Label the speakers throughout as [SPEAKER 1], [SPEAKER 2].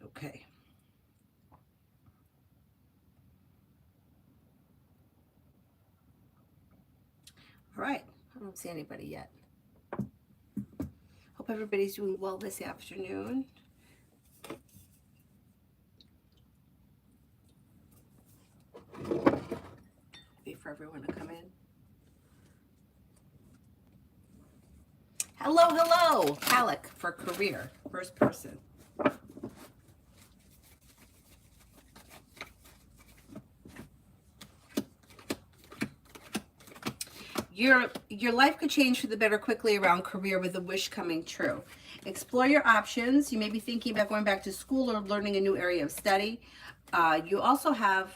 [SPEAKER 1] Okay. All right. I don't see anybody yet. Hope everybody's doing well this afternoon. Wait for everyone to come in. Hello, hello. Halleck for career. First person. Your life could change for the better quickly around career with a wish coming true. Explore your options. You may be thinking about going back to school or learning a new area of study. You also have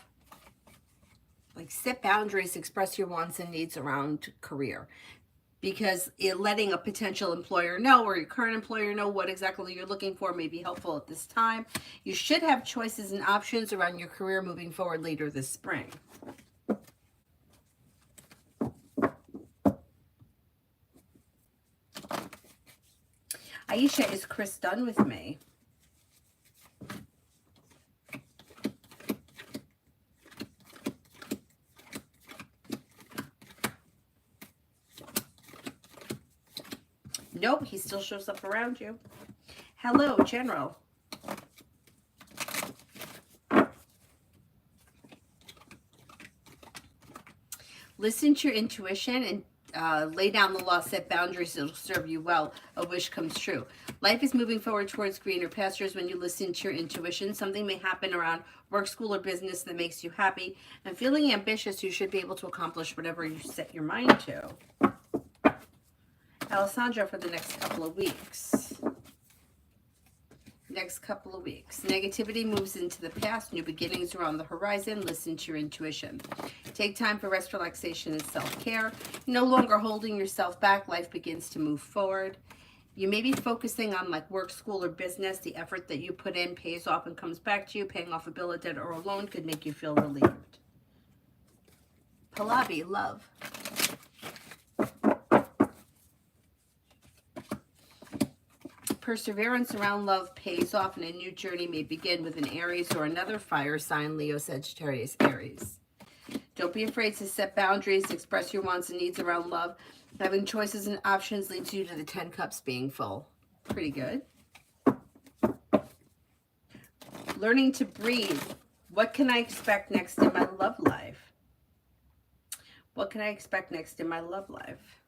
[SPEAKER 1] like set boundaries, express your wants and needs around career, because letting a potential employer know or your current employer know what exactly you're looking for may be helpful at this time. You should have choices and options around your career moving forward later this spring. Aisha, is Chris done with me? Nope, he still shows up around you. Hello, General. Listen to your intuition and lay down the law, set boundaries that will serve you well. A wish comes true. Life is moving forward towards greener pastures when you listen to your intuition. Something may happen around work, school, or business that makes you happy. And feeling ambitious, you should be able to accomplish whatever you set your mind to. Alessandra, for the next couple of weeks. Negativity moves into the past. New beginnings are on the horizon. Listen to your intuition. Take time for rest, relaxation, and self-care. No longer holding yourself back. Life begins to move forward. You may be focusing on like work, school, or business. The effort that you put in pays off and comes back to you. Paying off a bill, a debt, or a loan could make you feel relieved. Pallavi, love. Perseverance around love pays off, and a new journey may begin with an Aries or another fire sign, Leo, Sagittarius, Aries. Don't be afraid to set boundaries, express your wants and needs around love. Having choices and options leads you to the 10 cups being full. Pretty good. Learning to breathe. What can I expect next in my love life? What can I expect next in my love life?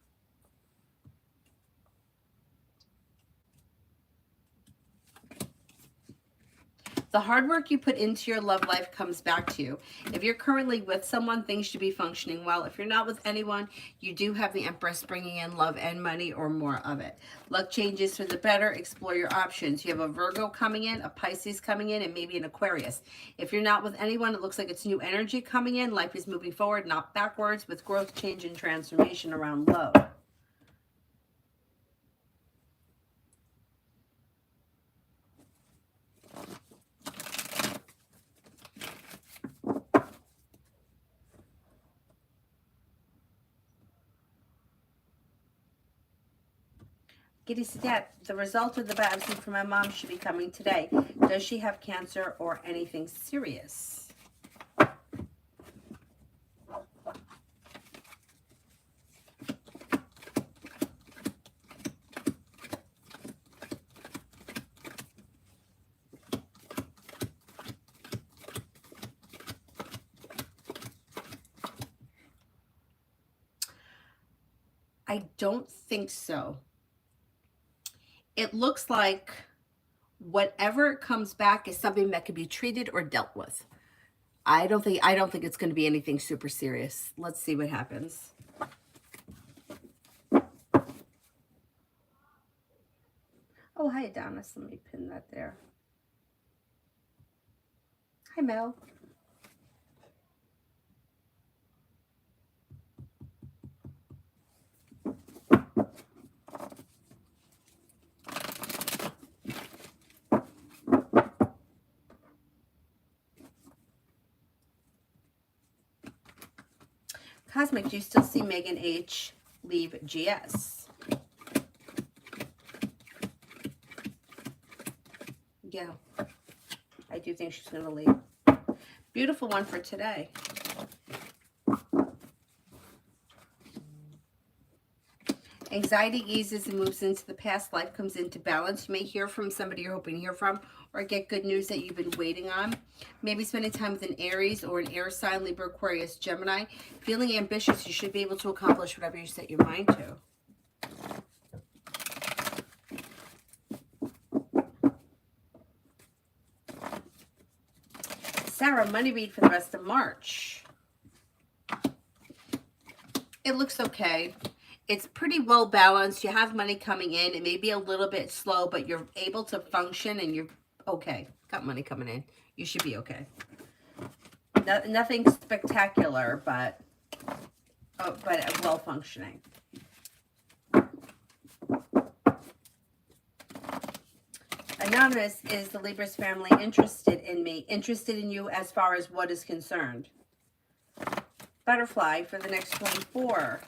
[SPEAKER 1] The hard work you put into your love life comes back to you. If you're currently with someone, things should be functioning well. If you're not with anyone, you do have the Empress bringing in love and money or more of it. Luck changes for the better. Explore your options. You have a Virgo coming in, a Pisces coming in, and maybe an Aquarius. If you're not with anyone, it looks like it's new energy coming in. Life is moving forward, not backwards, with growth, change, and transformation around love. Giddy Sadat, the result of the biopsy for my mom should be coming today. Does she have cancer or anything serious? I don't think so. It looks like whatever comes back is something that can be treated or dealt with. I don't think it's going to be anything super serious. Let's see what happens. Oh, hi, Adonis. Let me pin that there. Hi, Mel. Cosmic, do you still see Megan H. leave GS? Yeah. I do think she's going to leave. Beautiful one for today. Anxiety eases and moves into the past. Life comes into balance. You may hear from somebody you're hoping to hear from, or get good news that you've been waiting on. Maybe spending time with an Aries or an air sign, Libra, Aquarius, Gemini. Feeling ambitious, you should be able to accomplish whatever you set your mind to. Sarah, money read for the rest of March. It looks okay. It's pretty well balanced. You have money coming in. It may be a little bit slow, but you're able to function and you're okay. Got money coming in. You should be okay. Nothing spectacular, but well functioning. Anonymous, is the Libra's family interested in me? Interested in you as far as what is concerned? Butterfly for the next 24.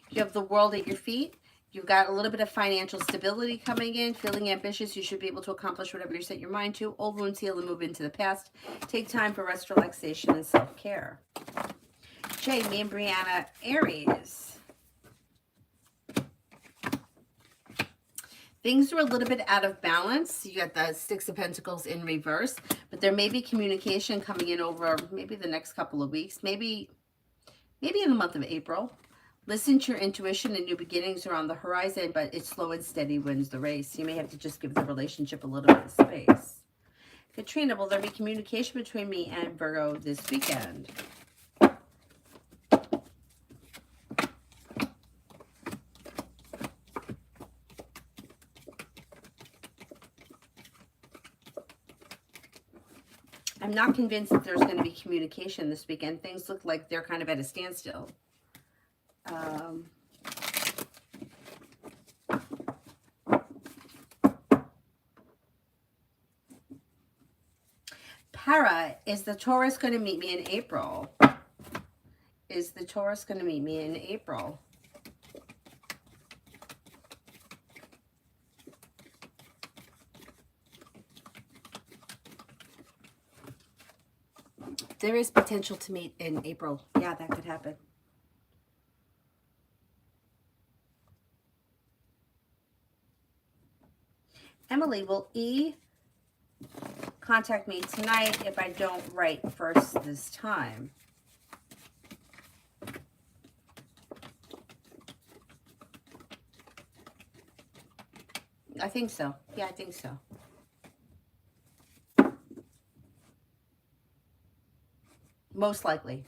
[SPEAKER 1] You have the world at your feet. You've got a little bit of financial stability coming in. Feeling ambitious, you should be able to accomplish whatever you set your mind to. Old wounds heal and move into the past. Take time for rest, relaxation, and self-care. Jay, me and Brianna, Aries. Things are a little bit out of balance. You got the Six of Pentacles in reverse, but there may be communication coming in over maybe the next couple of weeks, maybe in the month of April. Listen to your intuition, and new beginnings are on the horizon, but it's slow and steady wins the race. You may have to just give the relationship a little bit of space. Katrina, will there be communication between me and Virgo this weekend? I'm not convinced that there's going to be communication this weekend. Things look like they're kind of at a standstill. Para, is the Taurus going to meet me in April? Is the Taurus going to meet me in April? There is potential to meet in April. Yeah, that could happen. Emily, will E contact me tonight if I don't write first this time? I think so. Yeah, I think so. Most likely.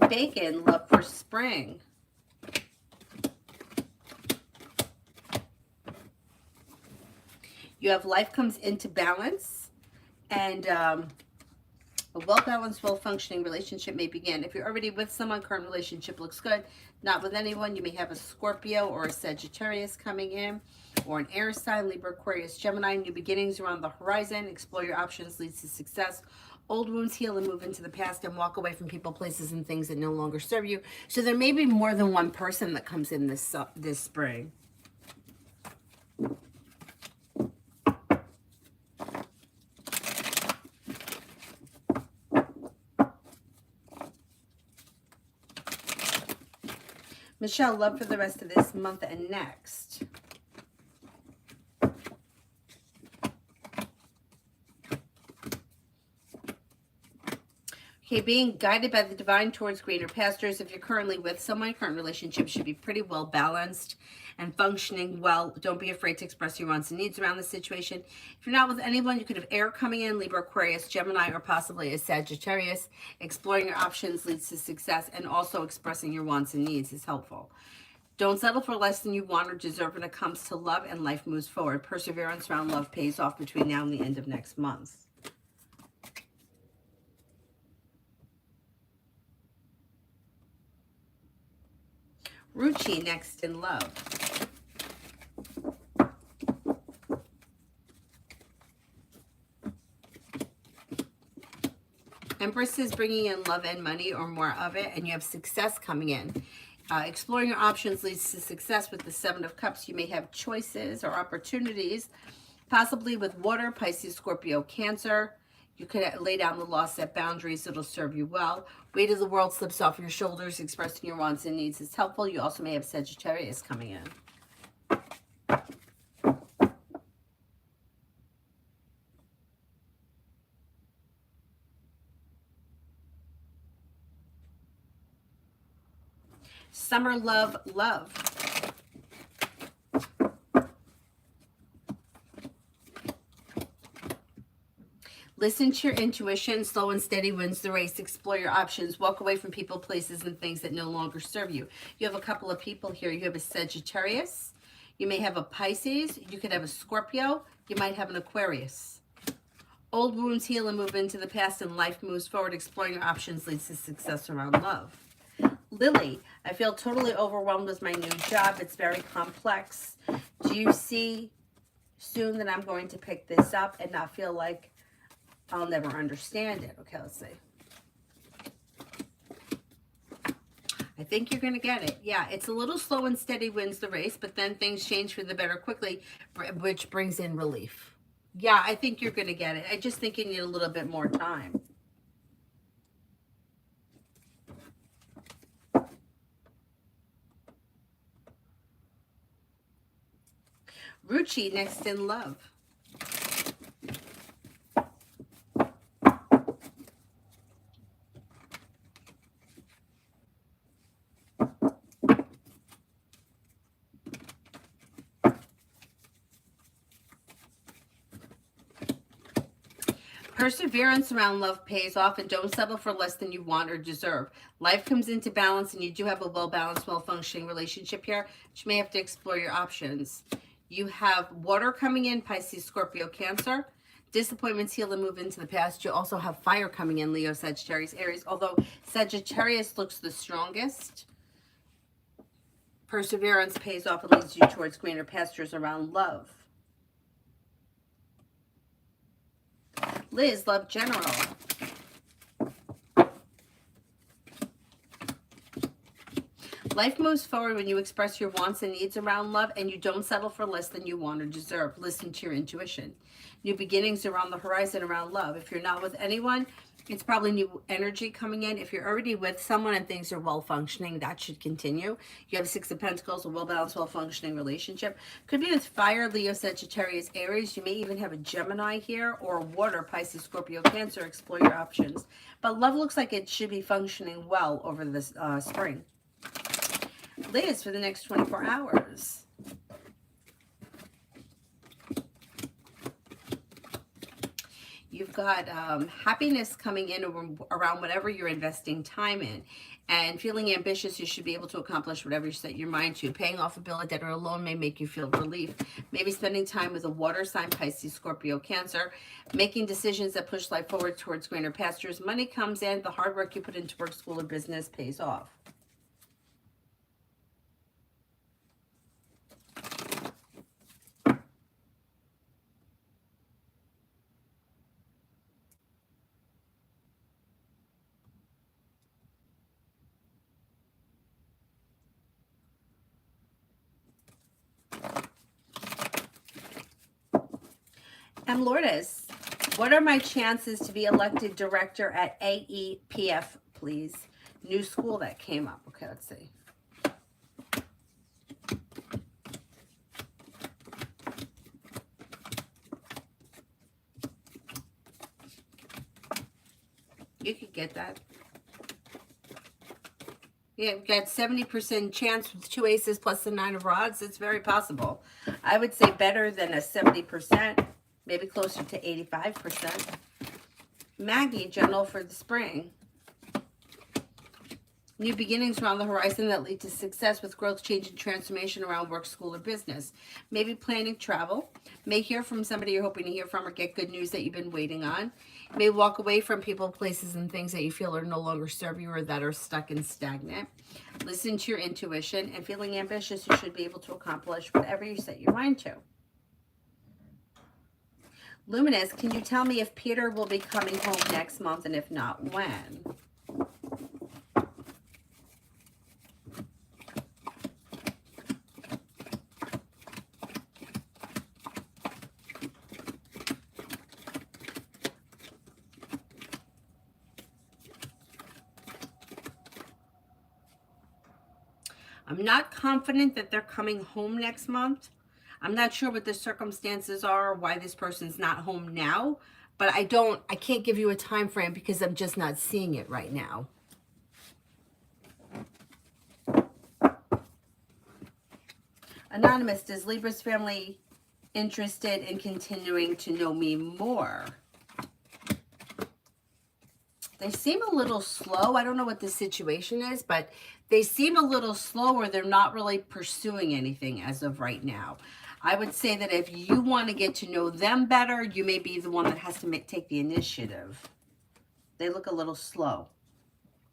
[SPEAKER 1] Bacon, love for spring. You have life comes into balance, and a well-balanced, well-functioning relationship may begin. If you're already with someone, current relationship looks good. Not with anyone, you may have a Scorpio or a Sagittarius coming in, or an air sign, Libra, Aquarius, Gemini. New beginnings are on the horizon. Explore your options leads to success. Old wounds heal and move into the past, and walk away from people, places, and things that no longer serve you. So there may be more than one person that comes in this spring. Michelle, love for the rest of this month and next. Okay, being guided by the divine towards greener pastures. If you're currently with someone, current relationship should be pretty well balanced and functioning well. Don't be afraid to express your wants and needs around the situation. If you're not with anyone, you could have air coming in, Libra, Aquarius, Gemini, or possibly a Sagittarius. Exploring your options leads to success, and also expressing your wants and needs is helpful. Don't settle for less than you want or deserve when it comes to love, and life moves forward. Perseverance around love pays off between now and the end of next month. Ruchi next in love. Empress is bringing in love and money or more of it, and you have success coming in. Exploring your options leads to success with the Seven of Cups. You may have choices or opportunities, possibly with water, Pisces, Scorpio, Cancer. You could lay down the law, set boundaries. It'll serve you well. Weight of the world slips off your shoulders. Expressing your wants and needs is helpful. You also may have Sagittarius coming in. Summer love, love. Listen to your intuition. Slow and steady wins the race. Explore your options. Walk away from people, places, and things that no longer serve you. You have a couple of people here. You have a Sagittarius. You may have a Pisces. You could have a Scorpio. You might have an Aquarius. Old wounds heal and move into the past, and life moves forward. Exploring your options leads to success around love. Lily, I feel totally overwhelmed with my new job. It's very complex. Do you see soon that I'm going to pick this up and not feel like I'll never understand it? Okay, let's see. I think you're going to get it. Yeah, it's a little slow and steady wins the race, but then things change for the better quickly, which brings in relief. Yeah, I think you're going to get it. I just think you need a little bit more time. Ruchi next in love. Perseverance around love pays off, and don't settle for less than you want or deserve. Life comes into balance, and you do have a well-balanced, well-functioning relationship here, but you may have to explore your options. You have water coming in, Pisces, Scorpio, Cancer. Disappointments heal and move into the past. You also have fire coming in, Leo, Sagittarius, Aries, although Sagittarius looks the strongest. Perseverance pays off and leads you towards greener pastures around love. Liz, love general. Life moves forward when you express your wants and needs around love, and you don't settle for less than you want or deserve. Listen to your intuition. New beginnings around the horizon around love. If you're not with anyone, it's probably new energy coming in. If you're already with someone and things are well functioning, that should continue. You have Six of Pentacles, a well-balanced, well-functioning relationship. Could be with fire, Leo, Sagittarius, Aries. You may even have a Gemini here, or water, Pisces, Scorpio, Cancer. Explore your options. But love looks like it should be functioning well over this spring. Liz, for the next 24 hours. You've got happiness coming in around whatever you're investing time in. And feeling ambitious, you should be able to accomplish whatever you set your mind to. Paying off a bill, a debt, or a loan may make you feel relief. Maybe spending time with a water sign, Pisces, Scorpio, Cancer. Making decisions that push life forward towards greener pastures. Money comes in. The hard work you put into work, school, or business pays off. Lourdes, what are my chances to be elected director at AEPF, please? New school that came up. Okay, let's see. You could get that. Yeah, you've got 70% chance with 2 aces plus the 9 of rods. It's very possible. I would say better than a 70%. Maybe closer to 85%. Maggie, general for the spring. New beginnings around the horizon that lead to success with growth, change, and transformation around work, school, or business. Maybe planning travel. May hear from somebody you're hoping to hear from or get good news that you've been waiting on. May walk away from people, places, and things that you feel are no longer serve you or that are stuck and stagnant. Listen to your intuition, and feeling ambitious, you should be able to accomplish whatever you set your mind to. Luminous, can you tell me if Peter will be coming home next month, and if not, when? I'm not confident that they're coming home next month. I'm not sure what the circumstances are, why this person's not home now, but I can't give you a time frame because I'm just not seeing it right now. Anonymous, does Libra's family interested in continuing to know me more? They seem a little slow. I don't know what the situation is, but they seem a little slow, or they're not really pursuing anything as of right now. I would say that if you want to get to know them better, you may be the one that has to take the initiative. They look a little slow.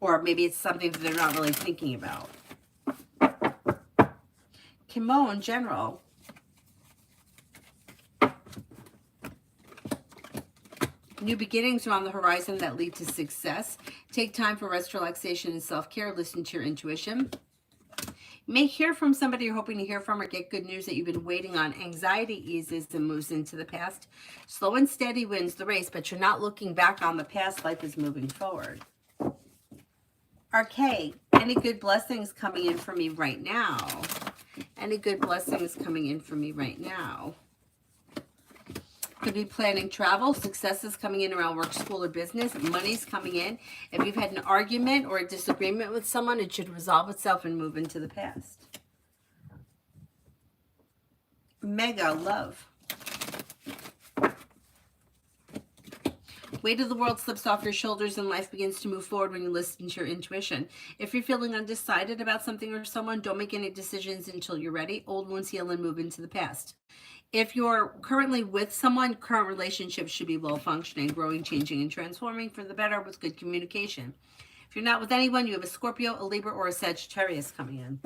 [SPEAKER 1] Or maybe it's something that they're not really thinking about. Kimo in general. New beginnings are on the horizon that lead to success. Take time for rest, relaxation, and self-care. Listen to your intuition. You may hear from somebody you're hoping to hear from or get good news that you've been waiting on. Anxiety eases and moves into the past. Slow and steady wins the race, but you're not looking back on the past. Life is moving forward. RK, any good blessings coming in for me right now? Any good blessings coming in for me right now? Could be planning travel, successes coming in around work, school, or business, money's coming in. If you've had an argument or a disagreement with someone, it should resolve itself and move into the past. Mega love. Weight of the world slips off your shoulders and life begins to move forward when you listen to your intuition. If you're feeling undecided about something or someone, don't make any decisions until you're ready. Old wounds heal and move into the past. If you're currently with someone, current relationships should be well functioning, growing, changing, and transforming for the better with good communication. If you're not with anyone, you have a Scorpio, a Libra, or a Sagittarius coming in.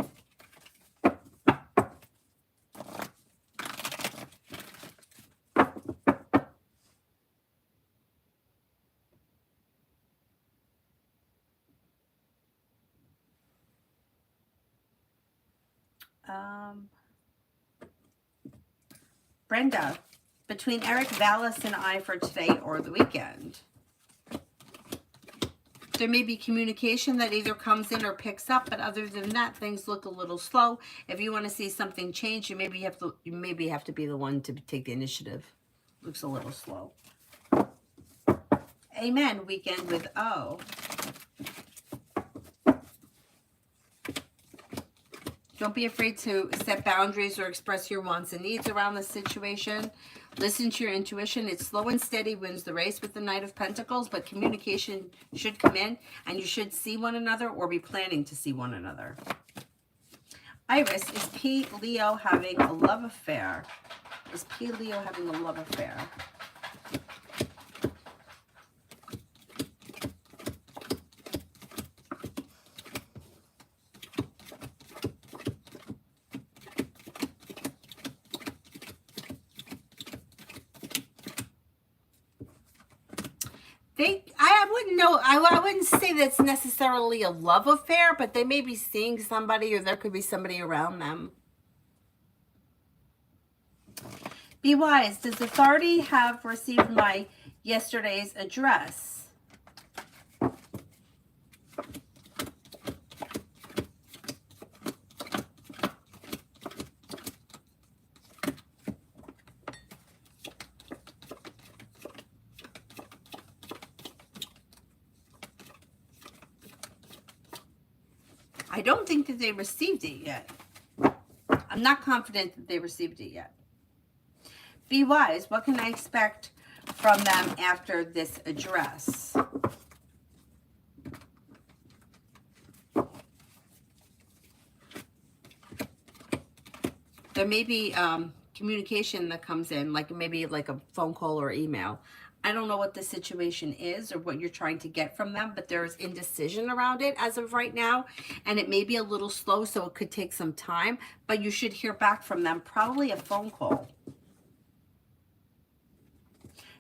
[SPEAKER 1] Brenda, between Eric Vallis and I for today or the weekend. There may be communication that either comes in or picks up, but other than that, things look a little slow. If you want to see something change, you maybe have to be the one to take the initiative. Looks a little slow. Amen. Weekend with O. Don't be afraid to set boundaries or express your wants and needs around the situation. Listen to your intuition. It's slow and steady wins the race with the Knight of Pentacles, but communication should come in, and you should see one another or be planning to see one another. Iris, is P. Leo having a love affair? Is P. Leo having a love affair? I wouldn't say that's necessarily a love affair, but they may be seeing somebody, or there could be somebody around them. Be wise. Does authority have received my yesterday's address? I don't think that they received it yet. I'm not confident that they received it yet. Be wise. What can I expect from them after this address? There may be communication that comes in, like maybe like a phone call or email. I don't know what the situation is or what you're trying to get from them, but there is indecision around it as of right now. And it may be a little slow, so it could take some time, but you should hear back from them, probably a phone call.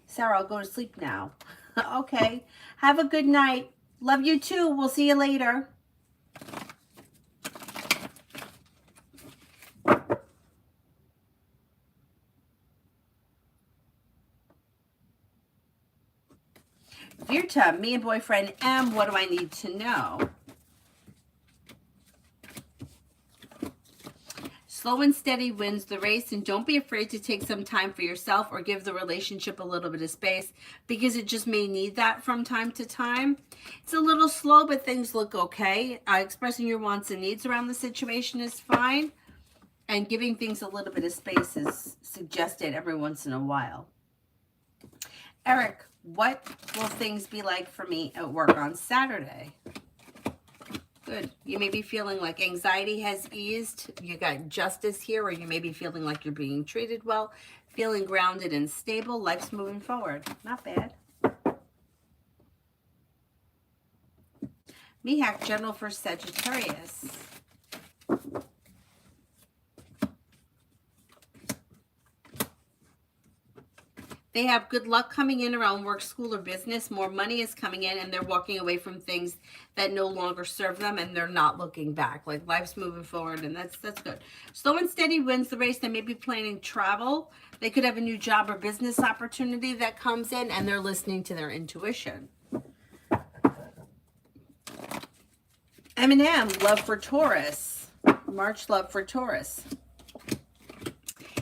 [SPEAKER 1] Sarah, I'll go to sleep now. Okay. Have a good night. Love you too. We'll see you later. Virta, me and boyfriend M, what do I need to know? Slow and steady wins the race, and don't be afraid to take some time for yourself or give the relationship a little bit of space, because it just may need that from time to time. It's a little slow, but things look okay. Expressing your wants and needs around the situation is fine, and giving things a little bit of space is suggested every once in a while. Eric, what will things be like for me at work on Saturday? Good. You may be feeling like anxiety has eased. You got justice here, or you may be feeling like you're being treated well, feeling grounded and stable. Life's moving forward. Not bad. Mihak, general for Sagittarius. They have good luck coming in around work, school, or business. More money is coming in, and they're walking away from things that no longer serve them, and they're not looking back. Like, life's moving forward, and that's good. Slow and steady wins the race. They may be planning travel. They could have a new job or business opportunity that comes in, and they're listening to their intuition. Eminem, love for Taurus. March, love for Taurus.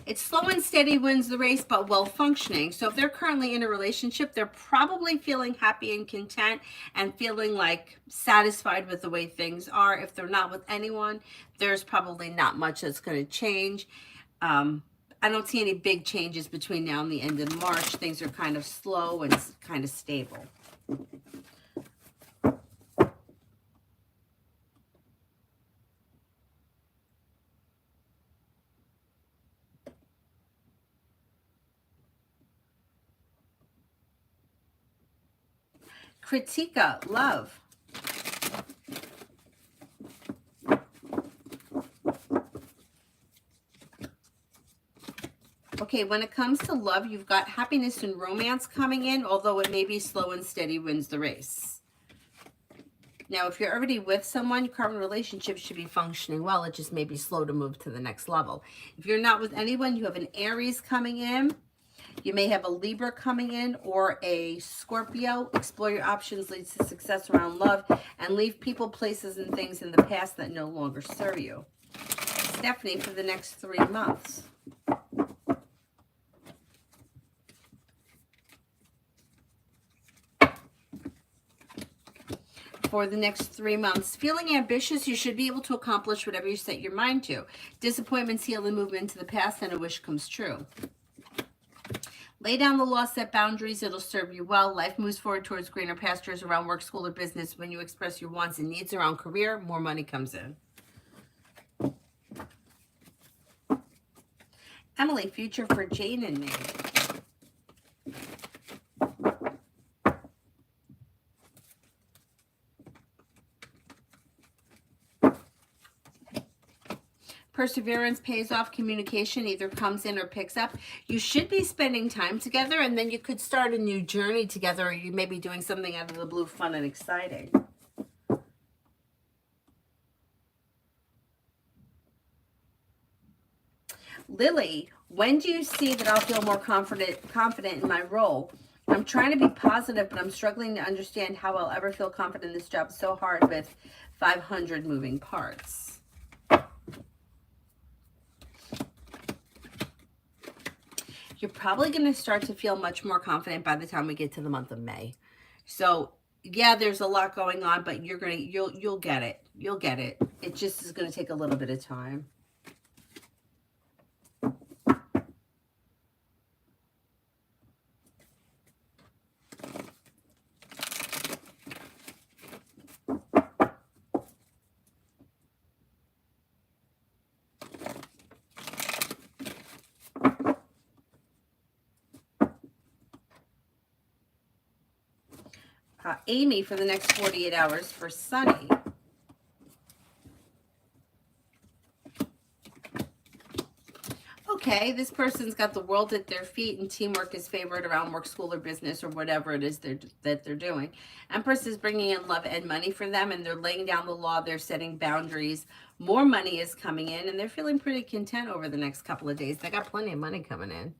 [SPEAKER 1] It's slow and steady wins the race, but well functioning. So if they're currently in a relationship, they're probably feeling happy and content and feeling like satisfied with the way things are. If they're not with anyone, there's probably not much that's going to change. I don't see any big changes between now and the end of March. Things are kind of slow and kind of stable. Kritika, love. Okay, when it comes to love, you've got happiness and romance coming in, although it may be slow and steady wins the race. Now, if you're already with someone, your current relationship should be functioning well. It just may be slow to move to the next level. If you're not with anyone, you have an Aries coming in. You may have a Libra coming in or a Scorpio. Explore your options, leads to success around love, and leave people, places, and things in the past that no longer serve you. Stephanie, for the next 3 months. For the next 3 months, feeling ambitious, you should be able to accomplish whatever you set your mind to. Disappointments heal and move into the past, and a wish comes true. Lay down the law, set boundaries. It'll serve you well. Life moves forward towards greener pastures around work, school, or business. When you express your wants and needs around career, more money comes in. Emily, future for Jane and me. Perseverance pays off. Communication either comes in or picks up. You should be spending time together, and then you could start a new journey together, or you may be doing something out of the blue, fun and exciting. Lily, when do you see that I'll feel more confident in my role? I'm trying to be positive, but I'm struggling to understand how I'll ever feel confident in this job. So hard with 500 moving parts. You're probably going to start to feel much more confident by the time we get to the month of May. So yeah, there's a lot going on, but you'll get it. You'll get it. It just is going to take a little bit of time. Amy for the next 48 hours for Sunny. Okay, this person's got the world at their feet and teamwork is favored around work, school, or business, or whatever it is that they're doing. Empress is bringing in love and money for them, and they're laying down the law. They're setting boundaries. More money is coming in, and they're feeling pretty content over the next couple of days. They got plenty of money coming in.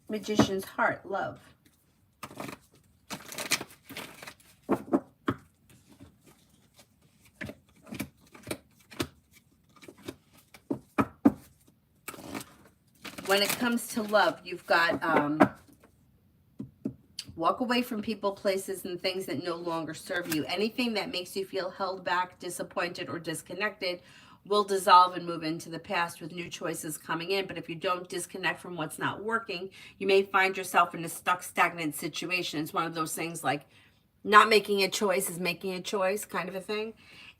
[SPEAKER 1] Magician's heart, love. When it comes to love, you've got walk away from people, places, and things that no longer serve you. Anything that makes you feel held back, disappointed, or disconnected will dissolve and move into the past with new choices coming in. But if you don't disconnect from what's not working, you may find yourself in a stuck, stagnant situation. It's one of those things like not making a choice is making a choice kind of a thing.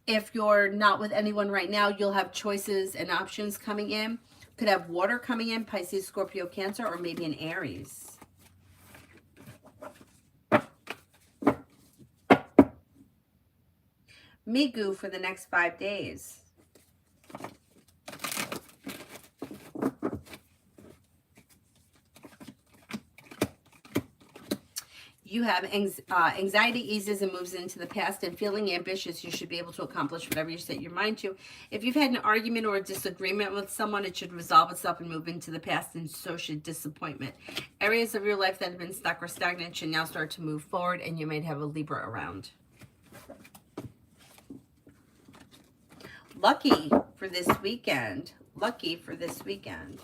[SPEAKER 1] If you're not with anyone right now, you'll have choices and options coming in. Could have water coming in, Pisces, Scorpio, Cancer, or maybe an Aries. Migu for the next 5 days. You have anxiety eases and moves into the past, and feeling ambitious, you should be able to accomplish whatever you set your mind to. If you've had an argument or a disagreement with someone, it should resolve itself and move into the past, and so should disappointment. Areas of your life that have been stuck or stagnant should now start to move forward, and you might have a Libra around. Lucky for this weekend. Lucky for this weekend.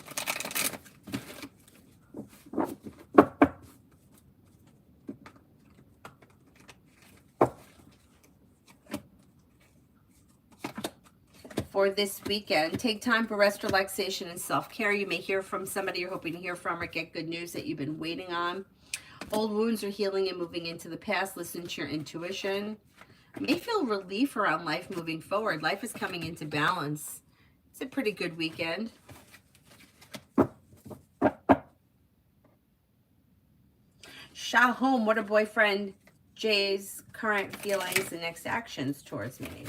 [SPEAKER 1] For this weekend, take time for rest, relaxation, and self-care. You may hear from somebody you're hoping to hear from or get good news that you've been waiting on. Old wounds are healing and moving into the past. Listen to your intuition. You may feel relief around life moving forward. Life is coming into balance. It's a pretty good weekend. Shahom, what are boyfriend Jay's current feelings and next actions towards me?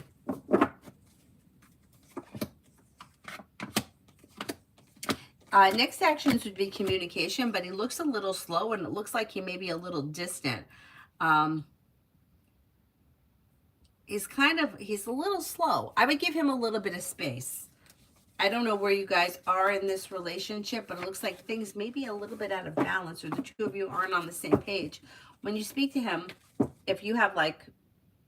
[SPEAKER 1] Next actions would be communication, but he looks a little slow and it looks like he may be a little distant. He's a little slow. I would give him a little bit of space. I don't know where you guys are in this relationship, but it looks like things may be a little bit out of balance, or the two of you aren't on the same page. When you speak to him, if you have like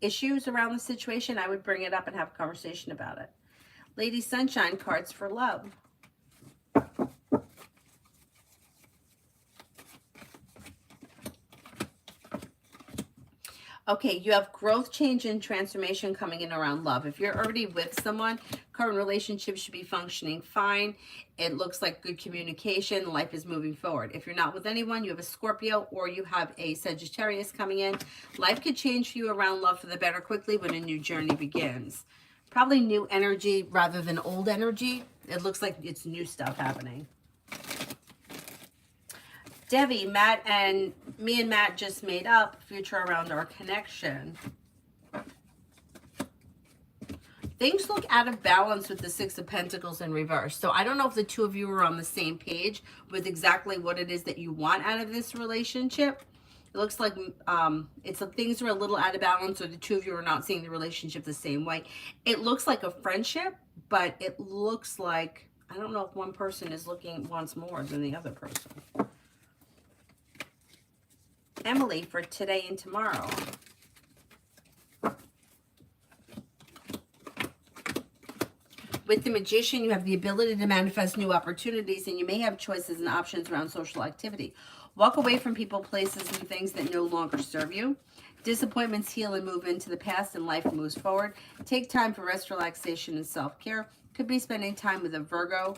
[SPEAKER 1] issues around the situation, I would bring it up and have a conversation about it. Lady Sunshine cards for love. Okay, you have growth, change, and transformation coming in around love. If you're already with someone, current relationship should be functioning fine. It looks like good communication. Life is moving forward. If you're not with anyone, you have a Scorpio or you have a Sagittarius coming in. Life could change for you around love for the better quickly when a new journey begins. Probably new energy rather than old energy. It looks like it's new stuff happening. Debbie, Matt and Matt just made up. Future around our connection. Things look out of balance with the Six of Pentacles in reverse. So I don't know if the two of you are on the same page with exactly what it is that you want out of this relationship. It looks like things are a little out of balance, or the two of you are not seeing the relationship the same way. It looks like a friendship, but it looks like, I don't know if one person wants more than the other person. Emily for today and tomorrow. With the Magician, you have the ability to manifest new opportunities, and you may have choices and options around social activity. Walk away from people, places, and things that no longer serve you. Disappointments heal and move into the past, and life moves forward. Take time for rest, relaxation, and self-care. Could be spending time with a Virgo.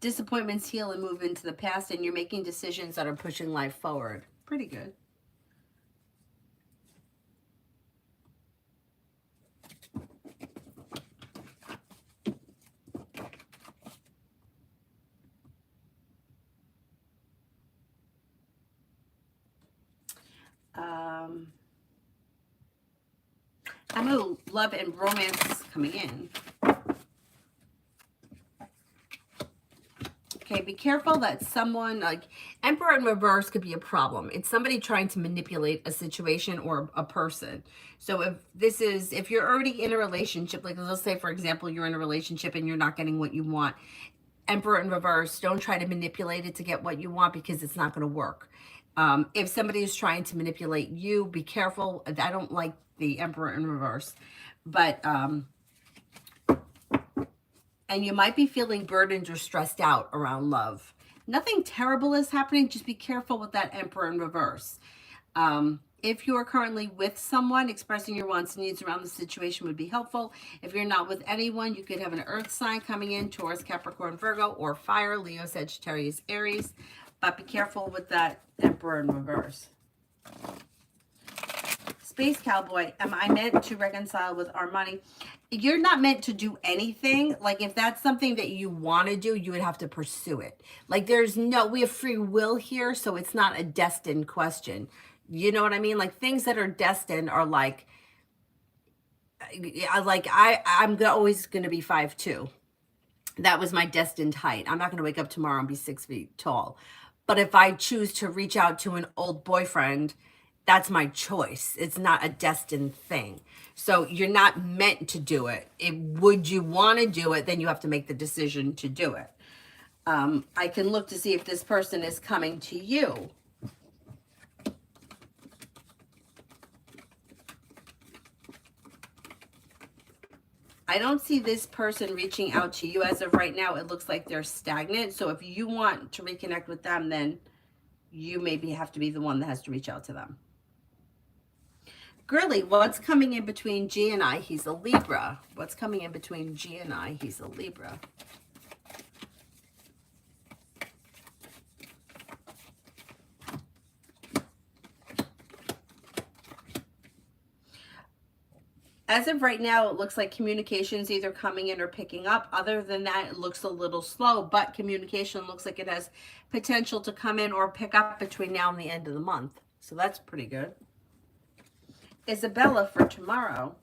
[SPEAKER 1] Disappointments heal and move into the past, and you're making decisions that are pushing life forward. Pretty good. Um, I know love and romance coming in. Okay, be careful that someone, like Emperor in reverse could be a problem. It's somebody trying to manipulate a situation or a person. So if you're already in a relationship, like let's say, for example, you're in a relationship and you're not getting what you want, Emperor in reverse, don't try to manipulate it to get what you want because it's not going to work. If somebody is trying to manipulate you, be careful. I don't like the Emperor in reverse, but and you might be feeling burdened or stressed out around love. Nothing terrible is happening. Just be careful with that Emperor in reverse. If you are currently with someone, expressing your wants and needs around the situation would be helpful. If you're not with anyone, you could have an earth sign coming in, Taurus, Capricorn, Virgo, or fire, Leo, Sagittarius, Aries. But be careful with that Emperor in reverse. Space Cowboy, am I meant to reconcile with Armani? You're not meant to do anything. Like if that's something that you want to do, you would have to pursue it. Like we have free will here, so it's not a destined question. You know what I mean? Like things that are destined are like I'm always going to be 5'2". That was my destined height. I'm not going to wake up tomorrow and be 6 feet tall. But if I choose to reach out to an old boyfriend, that's my choice. It's not a destined thing. So you're not meant to do it. Would you want to do it? Then you have to make the decision to do it. I can look to see if this person is coming to you. I don't see this person reaching out to you as of right now. It looks like they're stagnant. So if you want to reconnect with them, then you maybe have to be the one that has to reach out to them. Girly, what's coming in between G and I? He's a Libra. What's coming in between G and I? He's a Libra. As of right now, it looks like communication's either coming in or picking up. Other than that, it looks a little slow, but communication looks like it has potential to come in or pick up between now and the end of the month. So that's pretty good. Isabella for tomorrow.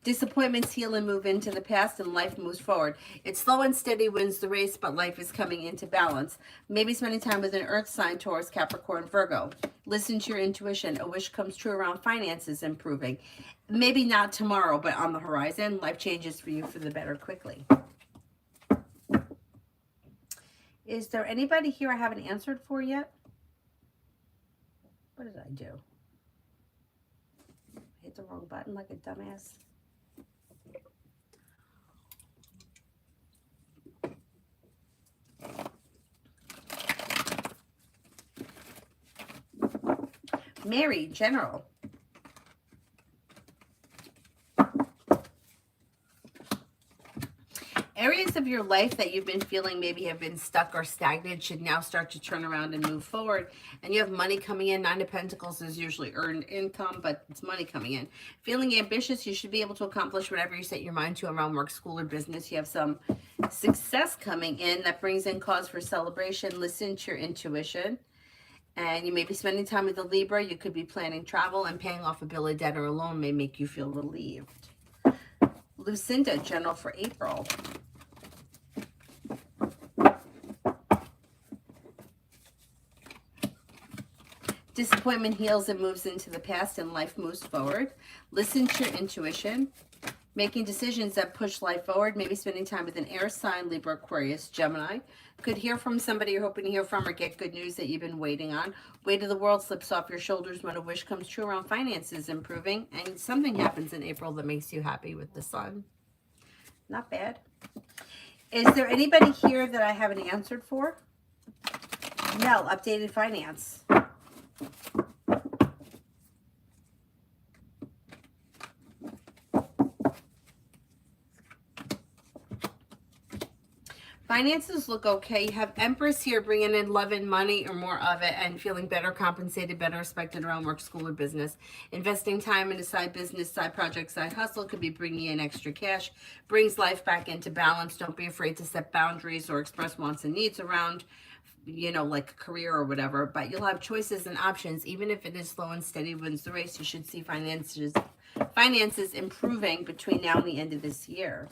[SPEAKER 1] Disappointments heal and move into the past, and life moves forward. It's slow and steady wins the race, but life is coming into balance. Maybe spending time with an earth sign, Taurus, Capricorn, Virgo. Listen to your intuition. A wish comes true around finances improving. Maybe not tomorrow, but on the horizon. Life changes for you for the better quickly. Is there anybody here I haven't answered for yet? What did I do? I hit the wrong button like a dumbass. Mary, General. Areas of your life that you've been feeling maybe have been stuck or stagnant should now start to turn around and move forward. And you have money coming in. 9 of Pentacles is usually earned income, but it's money coming in. Feeling ambitious, you should be able to accomplish whatever you set your mind to around work, school, or business. You have some success coming in that brings in cause for celebration. Listen to your intuition. And you may be spending time with a Libra. You could be planning travel, and paying off a bill of debt or a loan may make you feel relieved. Lucinda, General for April. Disappointment heals and moves into the past, and life moves forward. Listen to your intuition. Making decisions that push life forward. Maybe spending time with an air sign, Libra, Aquarius, Gemini. Could hear from somebody you're hoping to hear from, or get good news that you've been waiting on. Weight of the world slips off your shoulders when a wish comes true around finances improving. And something happens in April that makes you happy with the sun. Not bad. Is there anybody here that I haven't answered for? No, updated finance. Finances look okay. You have Empress here bringing in love and money or more of it and feeling better compensated, better respected around work, school, or business. Investing time in a side business, side project, side hustle could be bringing in extra cash. Brings life back into balance. Don't be afraid to set boundaries or express wants and needs around, like a career or whatever. But you'll have choices and options. Even if it is slow and steady wins the race, you should see finances improving between now and the end of this year.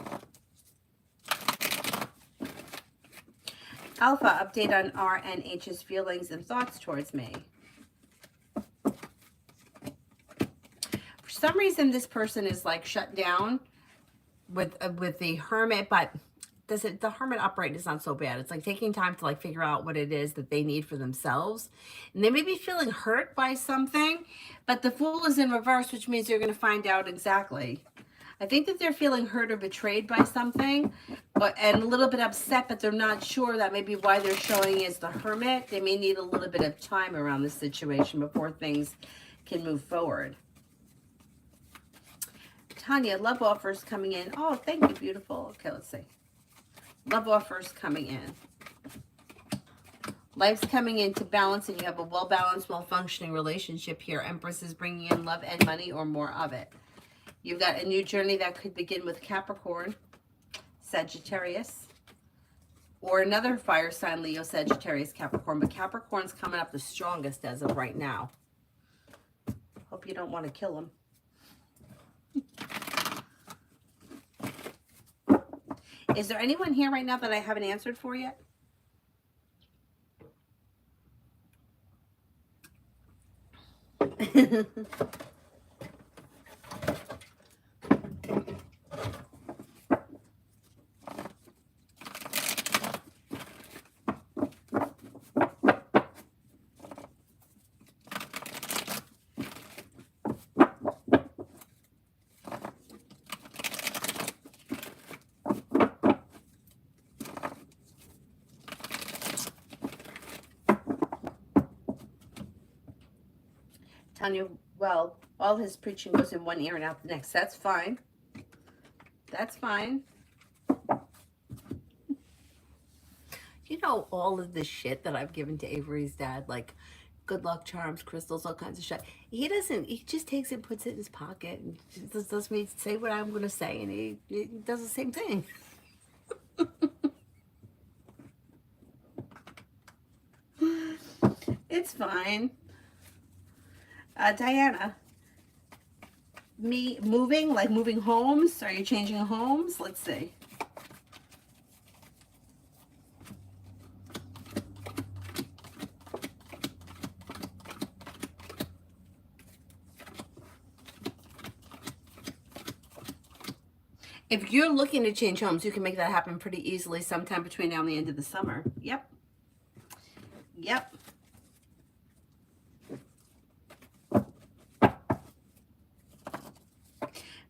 [SPEAKER 1] Alpha, update on R and H's feelings and thoughts towards me. For some reason, this person is like shut down with the Hermit, but the Hermit upright is not so bad. It's like taking time to like figure out what it is that they need for themselves. And they may be feeling hurt by something, but the Fool is in reverse, which means you're going to find out exactly. I think that they're feeling hurt or betrayed by something, and a little bit upset, but they're not sure. That may be why they're showing as the Hermit. They may need a little bit of time around this situation before things can move forward. Tanya, love offers coming in. Oh, thank you, beautiful. Okay, let's see. Love offers coming in. Life's coming into balance, and you have a well-balanced, well-functioning relationship here. Empress is bringing in love and money or more of it. You've got a new journey that could begin with Capricorn, Sagittarius, or another fire sign, Leo, Sagittarius, Capricorn. But Capricorn's coming up the strongest as of right now. Hope you don't want to kill him. Is there anyone here right now that I haven't answered for yet? Tanya, well, all his preaching goes in one ear and out the next. That's fine. That's fine. You know, all of the shit that I've given to Avery's dad, like good luck charms, crystals, all kinds of shit. He just takes it and puts it in his pocket and just lets me say what I'm going to say, and he does the same thing. It's fine. Diana, me moving, like moving homes? Are you changing homes? Let's see. If you're looking to change homes, you can make that happen pretty easily sometime between now and the end of the summer. Yep. Yep.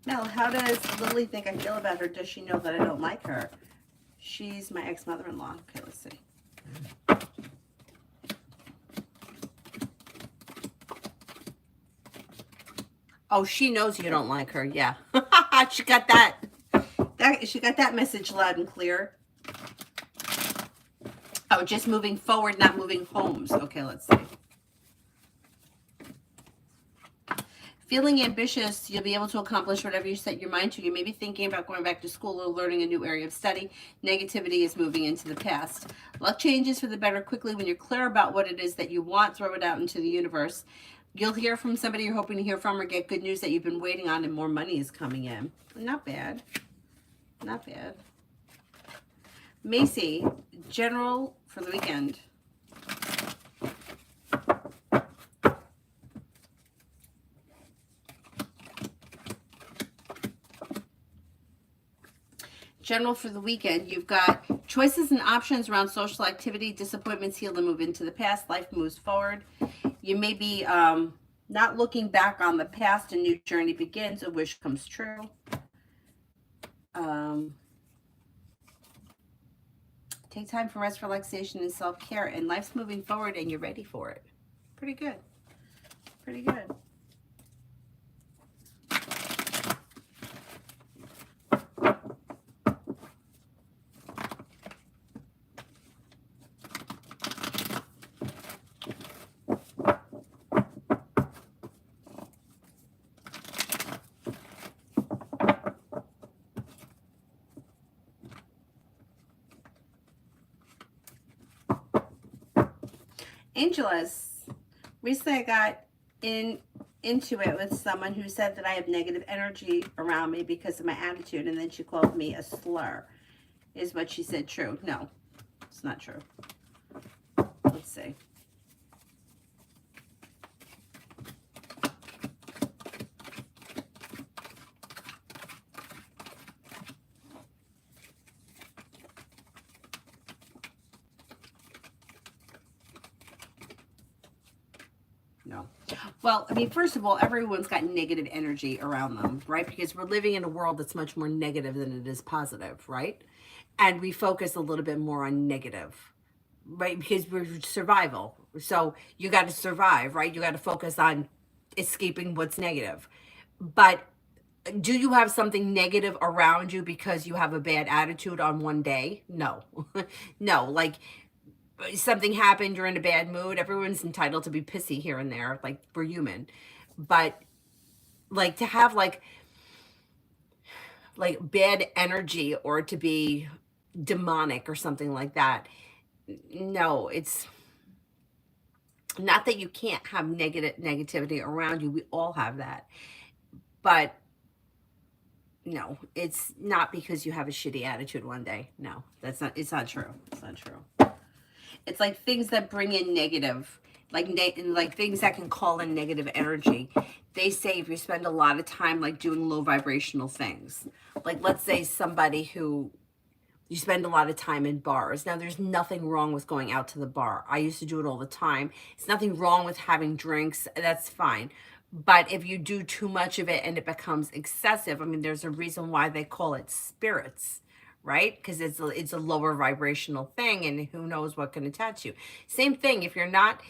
[SPEAKER 1] Mel, how does Lily think I feel about her? Does she know that I don't like her? She's my ex-mother-in-law. Okay, let's see. Oh, she knows you don't like her. Yeah. She got that. She got that message loud and clear. Oh, just moving forward, not moving homes. Okay, let's see. Feeling ambitious, you'll be able to accomplish whatever you set your mind to. You may be thinking about going back to school or learning a new area of study. Negativity is moving into the past. Luck changes for the better quickly when you're clear about what it is that you want. Throw it out into the universe. You'll hear from somebody you're hoping to hear from, or get good news that you've been waiting on, and more money is coming in. Not bad. Not bad. Macy, general for the weekend. General for the weekend, you've got choices and options around social activity. Disappointments heal and move into the past. Life moves forward. You may be not looking back on the past. A new journey begins. A wish comes true. Take time for rest, relaxation, and self-care. And life's moving forward, and you're ready for it. Pretty good. Pretty good. Angelus, recently I got into it with someone who said that I have negative energy around me because of my attitude, and then she called me a slur. Is what she said true? No, it's not true. Let's see. No. Well, I mean, first of all, everyone's got negative energy around them, right? Because we're living in a world that's much more negative than it is positive, right? And we focus a little bit more on negative, right? Because we're survival. So you got to survive, right? You got to focus on escaping what's negative. But do you have something negative around you because you have a bad attitude on one day? No. No, like something happened, you're in a bad mood. Everyone's entitled to be pissy here and there. Like, we're human. But like to have like bad energy or to be demonic or something like that. No, it's not that you can't have negativity around you. We all have that. But no, it's not because you have a shitty attitude one day. No, that's not, it's not true. It's not true. It's like things that bring in negative, like things that can call in negative energy. They say if you spend a lot of time like doing low vibrational things, like let's say somebody who you spend a lot of time in bars. Now, there's nothing wrong with going out to the bar. I used to do it all the time. It's nothing wrong with having drinks. That's fine. But if you do too much of it and it becomes excessive, I mean, there's a reason why they call it spirits, right? Because it's a lower vibrational thing, and who knows what can attach you. Same thing if you're not,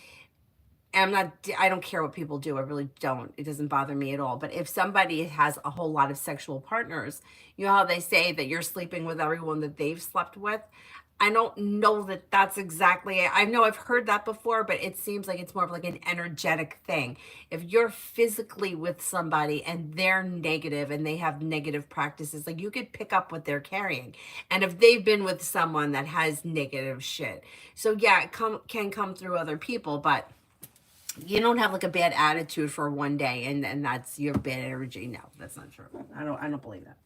[SPEAKER 1] and I don't care what people do. I really don't. It doesn't bother me at all. But if somebody has a whole lot of sexual partners, you know how they say that you're sleeping with everyone that they've slept with? I don't know that that's exactly it. I know I've heard that before, but it seems like it's more of like an energetic thing. If you're physically with somebody and they're negative and they have negative practices, like you could pick up what they're carrying. And if they've been with someone that has negative shit. So yeah, can come through other people, but you don't have like a bad attitude for one day and that's your bad energy. No, that's not true. I don't believe that.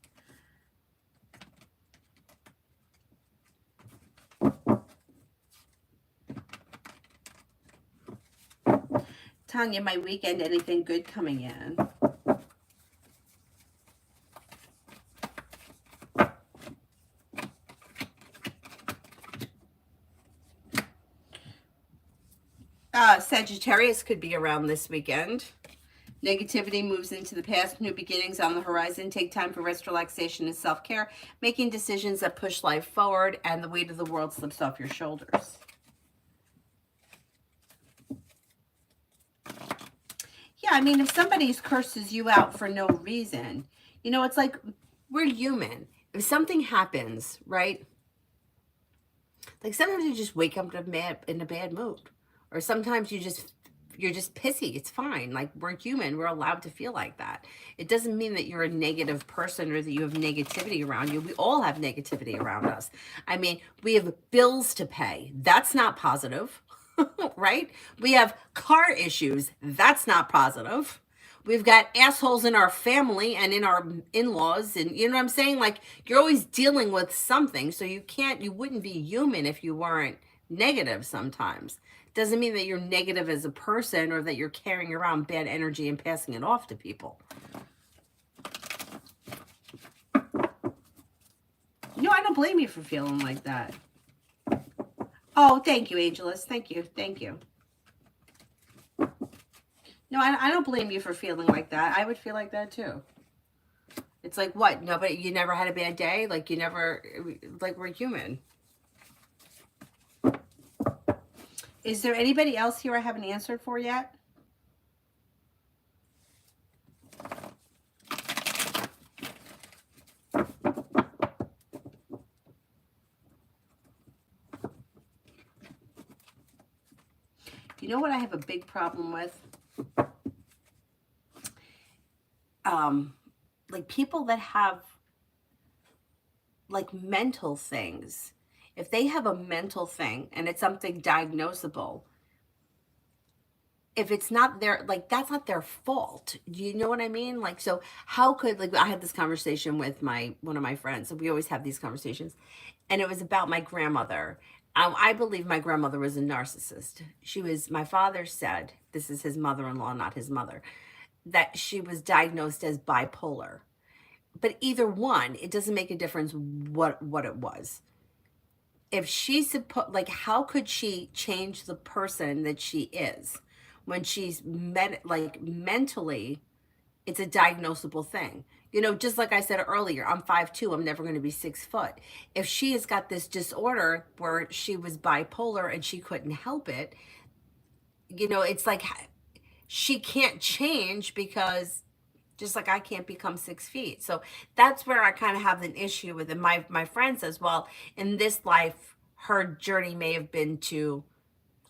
[SPEAKER 1] Tanya, my weekend, anything good coming in? Sagittarius could be around this weekend. Negativity moves into the past, new beginnings on the horizon. Take time for rest, relaxation, and self-care. Making decisions that push life forward, and the weight of the world slips off your shoulders. Yeah, I mean, if somebody curses you out for no reason, you know, it's like we're human. If something happens, right? Like sometimes you just wake up in a bad mood, or sometimes you're just pissy. It's fine. Like we're human. We're allowed to feel like that. It doesn't mean that you're a negative person or that you have negativity around you. We all have negativity around us. I mean, we have bills to pay. That's not positive, right? We have car issues. That's not positive. We've got assholes in our family and in our in-laws, and you know what I'm saying? Like you're always dealing with something, so you wouldn't be human if you weren't negative sometimes. Doesn't mean that you're negative as a person or that you're carrying around bad energy and passing it off to people. No, I don't blame you for feeling like that. Oh, thank you, Angelus. Thank you. Thank you. No, I don't blame you for feeling like that. I would feel like that too. It's like, what? No, but you never had a bad day? Like you never, like we're human. Is there anybody else here I haven't answered for yet? You know what I have a big problem with? Like people that have like mental things. If they have a mental thing and it's something diagnosable, if it's not their, like, that's not their fault. Do you know what I mean? Like, so how could, like, I had this conversation with one of my friends, and we always have these conversations, and it was about my grandmother. I believe my grandmother was a narcissist. She was, my father said, this is his mother-in-law, not his mother, that she was diagnosed as bipolar. But either one, it doesn't make a difference what it was. If she's supposed, like, how could she change the person that she is when she's like, mentally, it's a diagnosable thing. You know, just like I said earlier, I'm 5'2", I'm never going to be 6 foot. If she has got this disorder where she was bipolar and she couldn't help it, you know, it's like she can't change, because just like I can't become 6 feet. So that's where I kind of have an issue with it. My friend says, well, in this life, her journey may have been to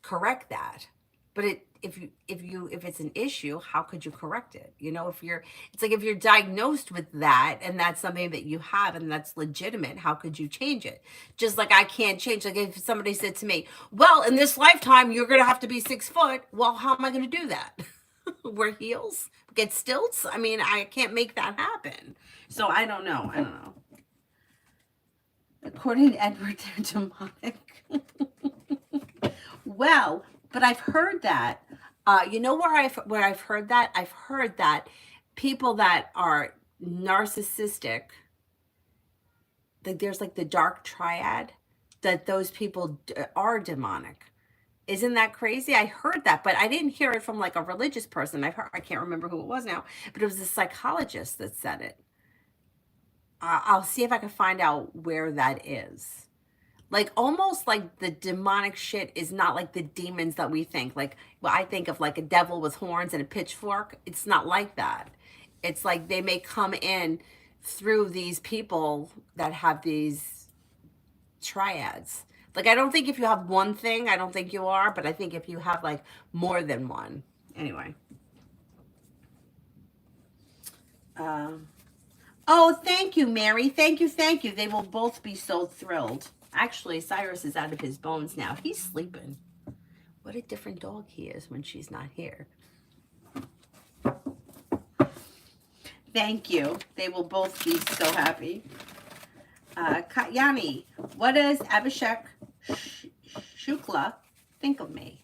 [SPEAKER 1] correct that. But if it's an issue, how could you correct it? You know, it's like if you're diagnosed with that and that's something that you have and that's legitimate, how could you change it? Just like I can't change. Like if somebody said to me, well, in this lifetime, you're going to have to be 6 foot. Well, how am I going to do that? Wear heels? Get stilts? I mean, I can't make that happen. So I don't know. According to Edward, they're demonic. Well, but I've heard that. You know where I've heard that? I've heard that people that are narcissistic, like there's like the dark triad, that those people are demonic. Isn't that crazy? I heard that, but I didn't hear it from like a religious person. I can't remember who it was now, but it was a psychologist that said it. I'll see if I can find out where that is. Like almost like the demonic shit is not like the demons that we think. Like, well, I think of like a devil with horns and a pitchfork. It's not like that. It's like they may come in through these people that have these triads. Like, I don't think if you have one thing, I don't think you are, but I think if you have like more than one. Anyway. Oh, thank you, Mary. Thank you, thank you. They will both be so thrilled. Actually, Cyrus is out of his bones now. He's sleeping. What a different dog he is when she's not here. Thank you. They will both be so happy. Katyani, what does Abhishek Shukla think of me?